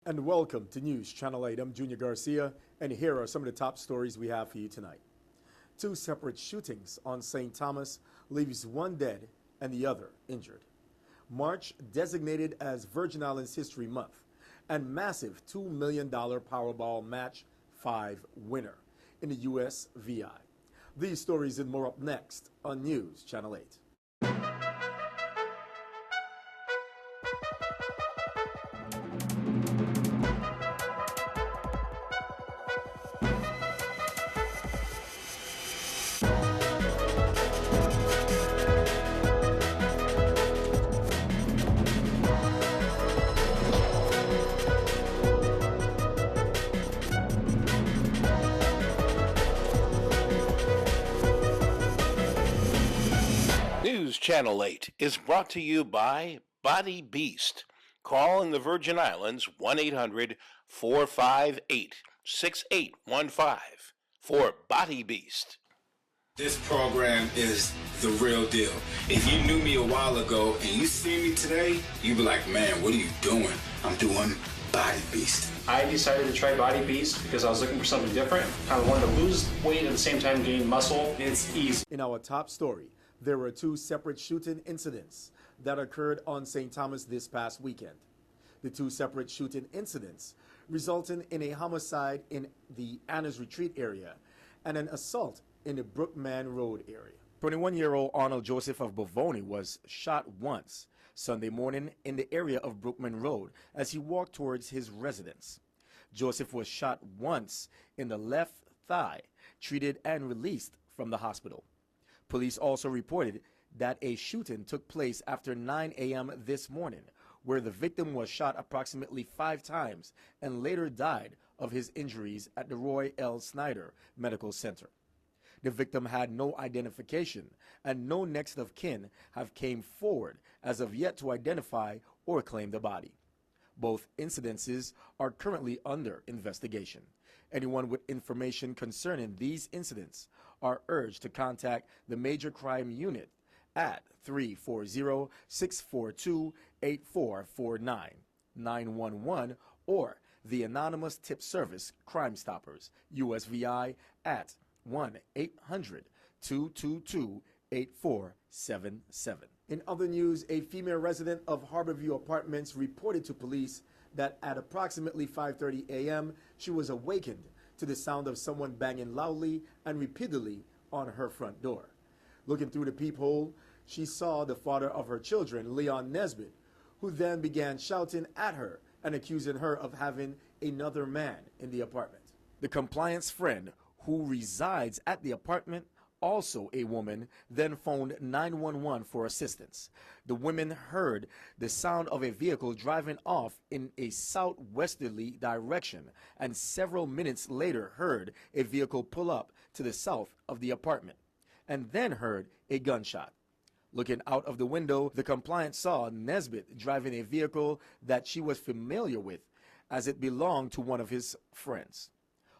And welcome to News Channel 8. I'm Junior Garcia, and here are some of the top stories we have for you tonight. Two separate shootings on St. Thomas leaves one dead and the other injured. March designated as Virgin Islands History Month, and massive $2 million Powerball Match 5 winner in the WSVI. These stories and more up next on News Channel 8. News Channel 8 is brought to you by Body Beast. Call in the Virgin Islands 1-800-458-6815 for Body Beast. This program is the real deal. If you knew me a while ago and you see me today, you'd be like, man, what are you doing? I'm doing Body Beast. I decided to try Body Beast because I was looking for something different. I wanted to lose weight at the same time gain muscle. It's easy. In our top story, there were two separate shooting incidents that occurred on St. Thomas this past weekend. The two separate shooting incidents resulting in a homicide in the Anna's Retreat area and an assault in the Brookman Road area. 21-year-old Arnold Joseph of Bovoni was shot once Sunday morning in the area of Brookman Road as he walked towards his residence. Joseph was shot once in the left thigh, treated and released from the hospital. Police also reported that a shooting took place after 9 a.m. this morning, where the victim was shot approximately 5 times and later died of his injuries at the Roy L. Snyder Medical Center. The victim had no identification, and no next of kin have came forward as of yet to identify or claim the body. Both incidences are currently under investigation. Anyone with information concerning these incidents are urged to contact the Major Crime Unit at 340-642-8449, 911, or the Anonymous Tip Service Crime Stoppers, WSVI, at 1-800-222-8477. In other news, a female resident of Harborview Apartments reported to police that at approximately 5:30 a.m., she was awakened to the sound of someone banging loudly and repeatedly on her front door. Looking through the peephole, she saw the father of her children, Leon Nesbitt, who then began shouting at her and accusing her of having another man in the apartment. The compliance friend who resides at the apartment, also a woman, then phoned 911 for assistance. The women heard the sound of a vehicle driving off in a southwesterly direction, and several minutes later heard a vehicle pull up to the south of the apartment, and then heard a gunshot. Looking out of the window, the compliant saw Nesbitt driving a vehicle that she was familiar with, as it belonged to one of his friends.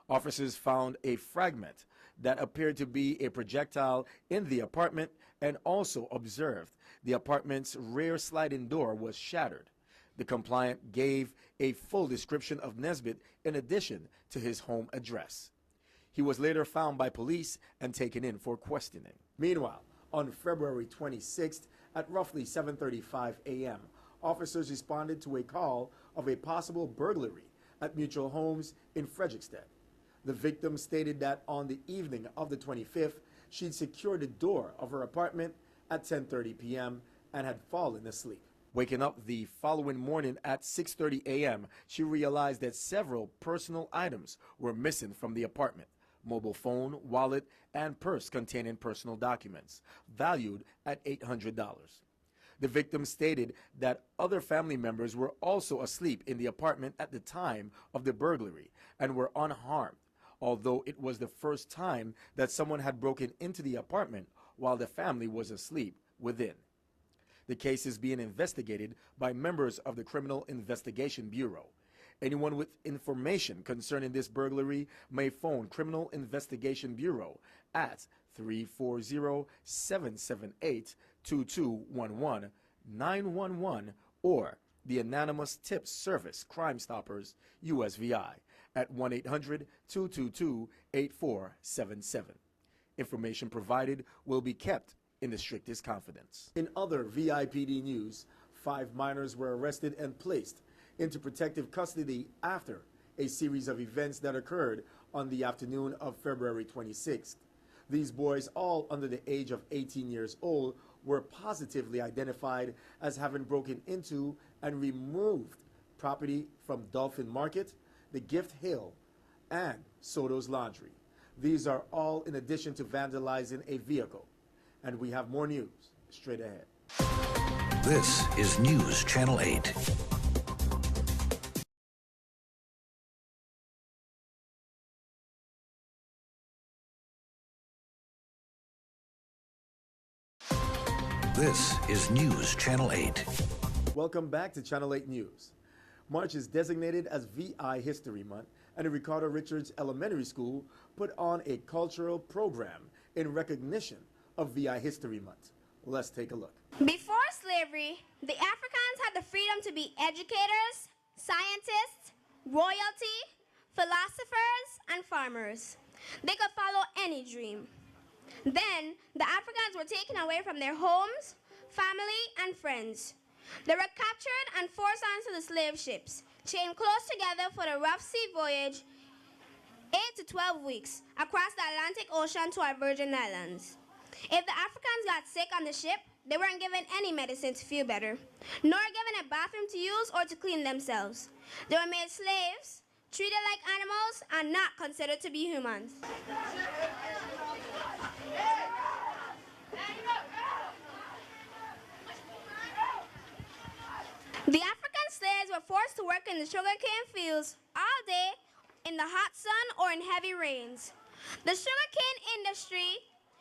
Officers found a fragment that appeared to be a projectile in the apartment and also observed the apartment's rear sliding door was shattered. The compliant gave a full description of Nesbitt in addition to his home address. He was later found by police and taken in for questioning. Meanwhile, on February 26th at roughly 7:35 a.m., officers responded to a call of a possible burglary at Mutual Homes in Frederiksted. The victim stated that on the evening of the 25th, she'd secured the door of her apartment at 10:30 p.m. and had fallen asleep. Waking up the following morning at 6:30 a.m., she realized that several personal items were missing from the apartment: mobile phone, wallet, and purse containing personal documents, valued at $800. The victim stated that other family members were also asleep in the apartment at the time of the burglary and were unharmed, although it was the first time that someone had broken into the apartment while the family was asleep within. The case is being investigated by members of the Criminal Investigation Bureau. Anyone with information concerning this burglary may phone Criminal Investigation Bureau at 340-778-2211, 911, or the anonymous tip service Crime Stoppers USVI at 1-800-222-8477. Information provided will be kept in the strictest confidence. In other VIPD news, 5 minors were arrested and placed into protective custody after a series of events that occurred on the afternoon of February 26th. These boys, all under the age of 18 years old, were positively identified as having broken into and removed property from Dolphin Market, the Gift Hill, and Soto's Laundry. These are all in addition to vandalizing a vehicle. And we have more news straight ahead. This is News Channel 8. This is News Channel 8. Welcome back to Channel 8 News. March is designated as VI History Month, and the Ricardo Richards Elementary School put on a cultural program in recognition of VI History Month. Let's take a look. Before slavery, the Africans had the freedom to be educators, scientists, royalty, philosophers, and farmers. They could follow any dream. Then, the Africans were taken away from their homes, family, and friends. They were captured and forced onto the slave ships, chained close together for the rough sea voyage, 8 to 12 weeks, across the Atlantic Ocean to our Virgin Islands. If the Africans got sick on the ship, they weren't given any medicine to feel better, nor given a bathroom to use or to clean themselves. They were made slaves, treated like animals, and not considered to be humans. The African slaves were forced to work in the sugarcane fields all day in the hot sun or in heavy rains. The sugarcane industry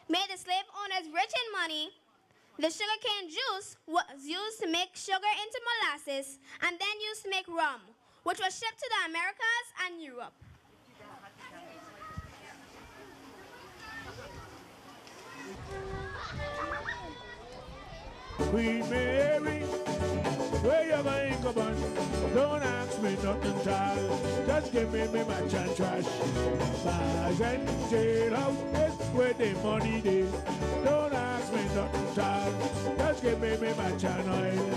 made the slave owners rich in money. The sugarcane juice was used to make sugar into molasses and then used to make rum, which was shipped to the Americas and Europe. Queen Mary, where you going, come on? Don't ask me nothing, child. Just give me my match and trash. Bars and jailhouse, where the money is. Don't ask me nothing, child. Just give me my match and oil.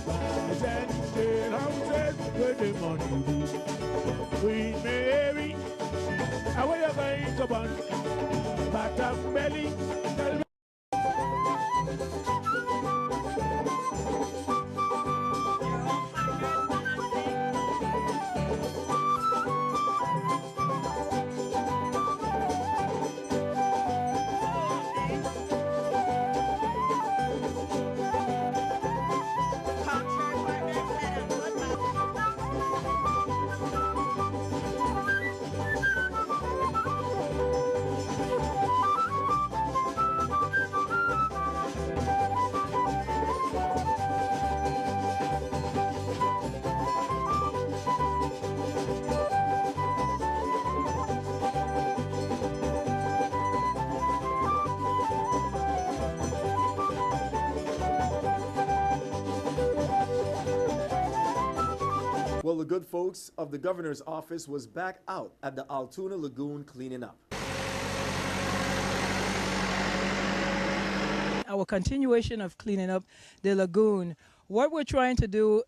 Bars and jailhouses, where the money is. Queen Mary, where you going, come on? Bottom belly, tell me. Well, the good folks of the governor's office was back out at the Altoona Lagoon cleaning up. Our continuation of cleaning up the lagoon. What we're trying to do,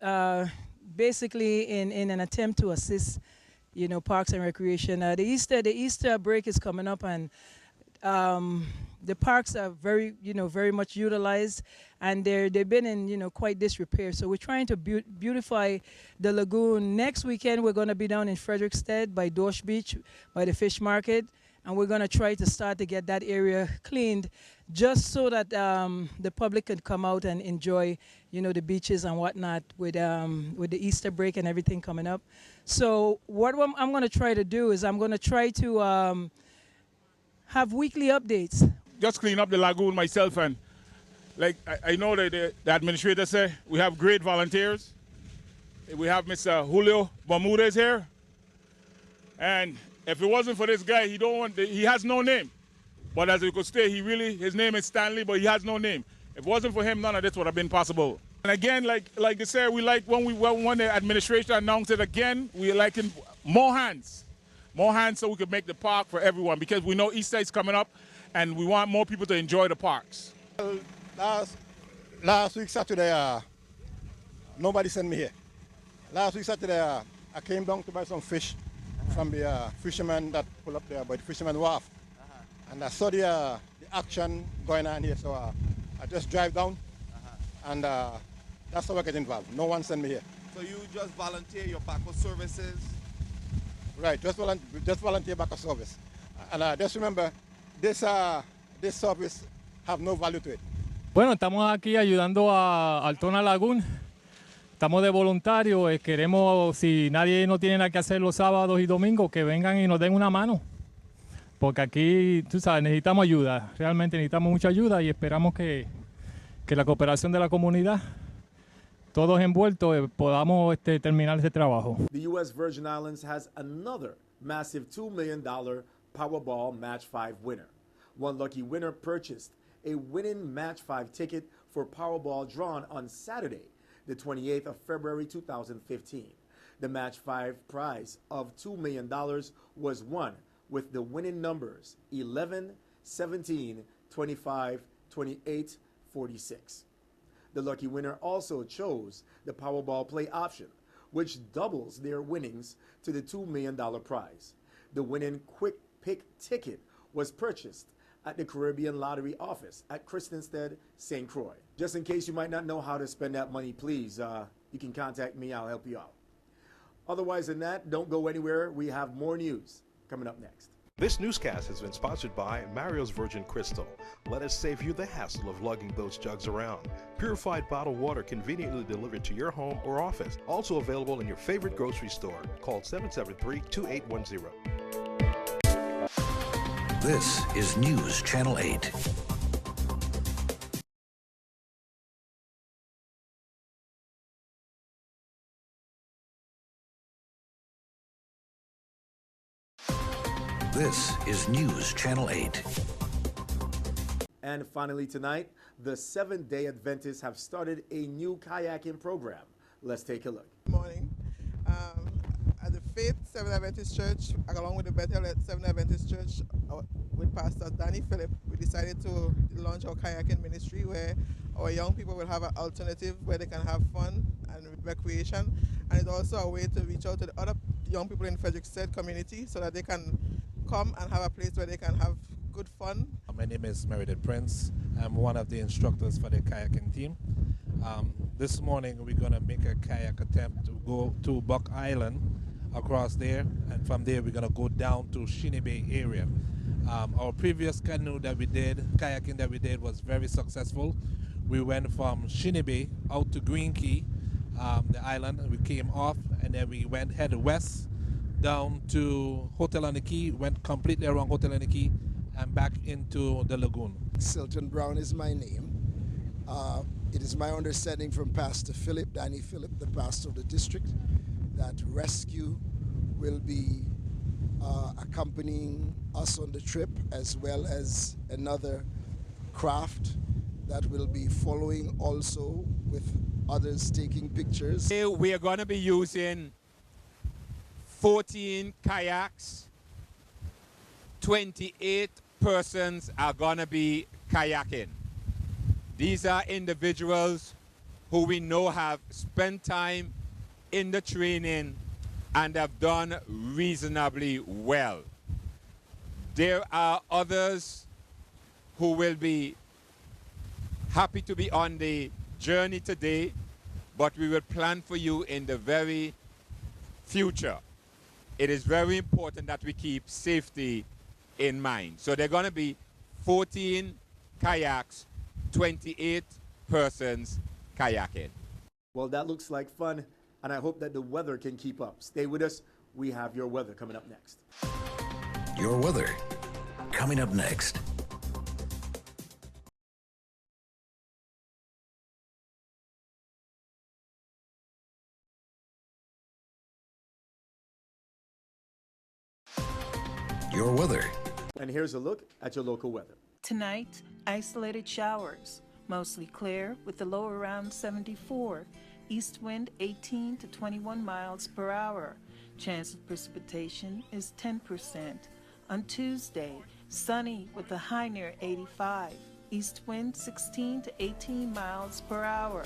basically in an attempt to assist, Parks and Recreation. The Easter break is coming up, and the parks are very much utilized, and they've been in quite disrepair. So we're trying to beautify the lagoon. Next weekend we're going to be down in Frederickstead by Dorsch Beach, by the fish market, and we're going to try to start to get that area cleaned, just so that the public can come out and enjoy the beaches and whatnot with the Easter break and everything coming up. So what I'm going to try to do is I'm going to try to have weekly updates. Just clean up the lagoon myself, and I know that the administrator said we have great volunteers. We have Mr. Julio Bermudez here, and if it wasn't for this guy, he has no name. But as you could say, his name is Stanley, but he has no name. If it wasn't for him, none of this would have been possible. And again, like I said, we like when the administration announced it again, we like more hands so we can make the park for everyone, because we know Easter is coming up and we want more people to enjoy the parks. Last week Saturday, nobody sent me here. Last week Saturday, I came down to buy some fish from the fishermen that pull up there by the fisherman wharf. And I saw the action going on here, so I just drive down and that's how I get involved. No one sent me here. So you just volunteer your backhoe services? Right, just volunteer backhoe service. And just remember, this service have no value to it. Bueno, estamos aquí ayudando a Altona Lagoon. Estamos de voluntarios. Queremos, si nadie no tiene nada que hacer los sábados y domingos, que vengan y nos den una mano. Porque aquí, tú sabes, necesitamos ayuda. Realmente necesitamos mucha ayuda y esperamos que la cooperación de la comunidad, todos envueltos, podamos terminar este trabajo. The U.S. Virgin Islands has another massive $2 million Powerball Match 5 winner. One lucky winner purchased a winning Match 5 ticket for Powerball drawn on Saturday, the 28th of February 2015. The Match 5 prize of $2 million was won with the winning numbers 11, 17, 25, 28, 46. The lucky winner also chose the Powerball play option, which doubles their winnings to the $2 million prize. The winning quick pick ticket was purchased at the Caribbean Lottery office at Christenstead, St. Croix. Just in case you might not know how to spend that money, please, you can contact me. I'll help you out. Otherwise than that, don't go anywhere. We have more news coming up next. This newscast has been sponsored by Mario's Virgin Crystal. Let us save you the hassle of lugging those jugs around. Purified bottled water conveniently delivered to your home or office. Also available in your favorite grocery store. Call 773-2810. This is News Channel 8. This is News Channel 8. And finally tonight, the Seventh-day Adventists have started a new kayaking program. Let's take a look. Good morning. At the Faith Seventh Adventist Church, along with the Bethel Seventh Adventist Church, with Pastor Danny Phillip, we decided to launch our kayaking ministry where our young people will have an alternative where they can have fun and recreation. And it's also a way to reach out to the other young people in Frederiksted community so that they can come and have a place where they can have good fun. My name is Meredith Prince. I'm one of the instructors for the kayaking team. This morning we're going to make a kayak attempt to go to Buck Island across there, and from there we're going to go down to Shinny Bay area. Our previous kayaking that we did was very successful. We went from Shinny Bay out to Green Key, the island, and we came off, and then we headed west down to Hotel on the Key, went completely around Hotel on the Key, and back into the lagoon. Silton Brown is my name. It is my understanding from Pastor Philip, Danny Phillip, the pastor of the district, that rescue will be accompanying us on the trip, as well as another craft that will be following also, with others taking pictures. We are going to be using 14 kayaks. 28 persons are going to be kayaking. These are individuals who we know have spent time in the training and have done reasonably well. There are others who will be happy to be on the journey today, but we will plan for you in the very future. It is very important that we keep safety in mind. So there are going to be 14 kayaks, 28 persons kayaking. Well, that looks like fun, and I hope that the weather can keep up. Stay with us. We have your weather coming up next. Your weather coming up next. Your weather. And here's a look at your local weather. Tonight, isolated showers. mostly clear with the low around 74. East wind 18 to 21 miles per hour. Chance of precipitation is 10%. On Tuesday, sunny with a high near 85. East wind 16 to 18 miles per hour.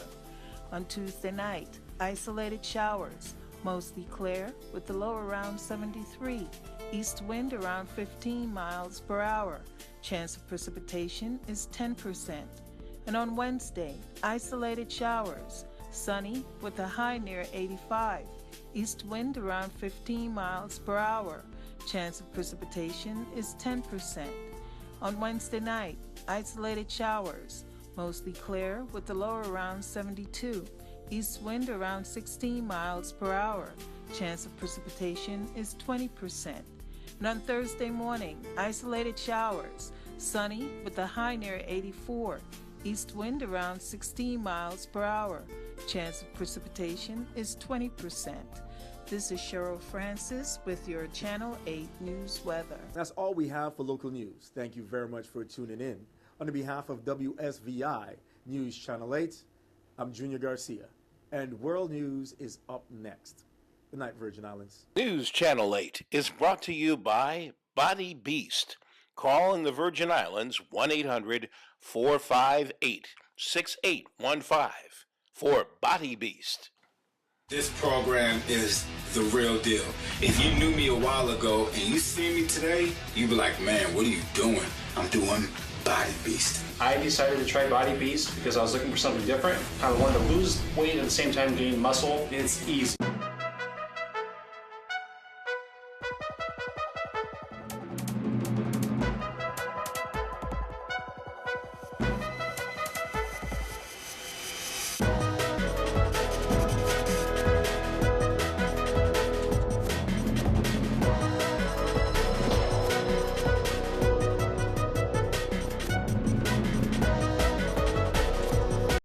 On Tuesday night, isolated showers, mostly clear with the low around 73. East wind around 15 miles per hour. Chance of precipitation is 10%. And on Wednesday, isolated showers, sunny with a high near 85. East wind around 15 miles per hour. Chance of precipitation is 10%. On Wednesday night, isolated showers, mostly clear with the low around 72. East wind around 16 miles per hour. Chance of precipitation is 20%. And on Thursday morning, isolated showers, sunny with a high near 84. East wind around 16 miles per hour. Chance of precipitation is 20%. This is Cheryl Francis with your Channel 8 News Weather. That's all we have for local news. Thank you very much for tuning in. On behalf of WSVI News Channel 8, I'm Junior Garcia, and World News is up next. Good night, Virgin Islands. News Channel 8 is brought to you by Body Beast. Call in the Virgin Islands 1-800-458-6815 for Body Beast. This program is the real deal. If you knew me a while ago and you see me today, you'd be like, man, what are you doing? I'm doing Body Beast. I decided to try Body Beast because I was looking for something different. I wanted to lose weight at the same time gain muscle. It's easy.